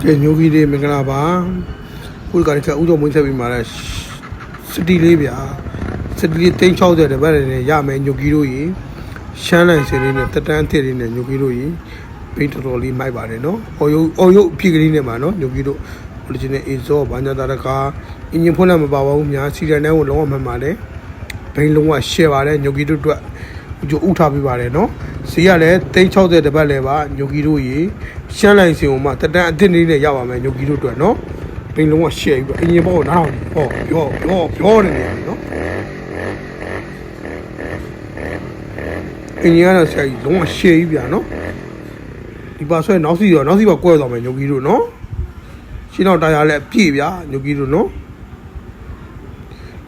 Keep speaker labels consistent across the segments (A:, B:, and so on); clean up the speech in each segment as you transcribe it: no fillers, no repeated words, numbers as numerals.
A: ကဲညိုကြီးတွေမင်္ဂလာပါခုကလည်းဥတော်မွေးဆက်ပြီးမှာလဲစတီလေးဗျာစတီလေး360တပတ်နဲ့ရမယ်ညိုကြီးတို့ရေရှမ်းလိုက်စင်းလေးနဲ့တက်တန်းအထစ်လေးနဲ့ညိုကြီးတို့ရေဘိတ်တော်တော်လေးမိုက်ပါတယ်နော်အော်ရုပ်အဖြစ်ကလေးနဲ့မှာနော်ညိုကြီးတို့ original exhaust ဘာညာတာတကားအင်ဂျင်ဖွင့်လည်းမပါပါဘူးများစီရန်တန်းကိုလုံးဝမှန်ပါတယ်ဘိန်းလုံးဝ share ပါတယ်ညိုကြီးတို့အတွက်ကြိုဥထားပေးပါတယ်နော်ဈေးကလည်း360တပတ်လဲပါညိုကြီးတို့ရေရှမ်းလိုက်စင်ကိုမှတက်တန်းအထစ်လေးနဲ့ရပါမယ်ညိုကြီးတို့အတွက်နော်ဘိန်းလုံးဝ share ပြီးအင်ဂျင်ဘောနားဟောပြောနေတယ်နော်အင်ဂျင်ကတော့ဆက်ကြီးလုံးဝ share ကြီးဗျာနော်ဒီပါဆွဲနောက်စီပါကွဲသွားမယ်ညိုကြီးတို့နော်ရှင်းတော့တရားလည်းပြည့်ဗျာညိုကြီးတို့နော်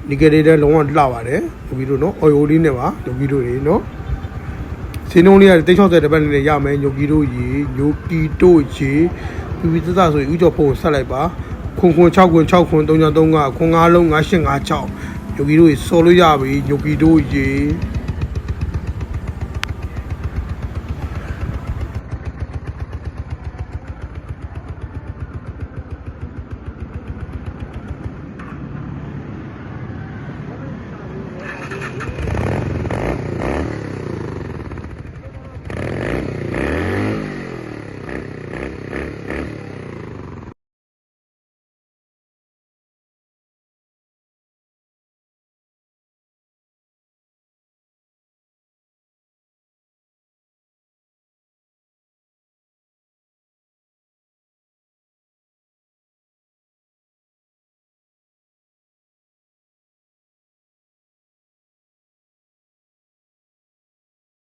A: ဒီကလေးလည်းလုံးဝလှပါတယ်ညိုကြီးတို့နော်အော်ယိုလေးနဲ့ပါညိုကြီးတို့တွေနော်စင်းလုံးလေးက360တပတ်နဲ့ရမယ်ညိုကြီးတို့ရေညိုကြီးတို့ရေပြီးသစဆိုဥကြော်ဖုန်းဆက်လိုက်ပါခွန်6ခွန်335ခွန်5လုံး5856ညိုကြီးတို့ရေစော်လို့ရပြီညိုကြီးတို့ရေ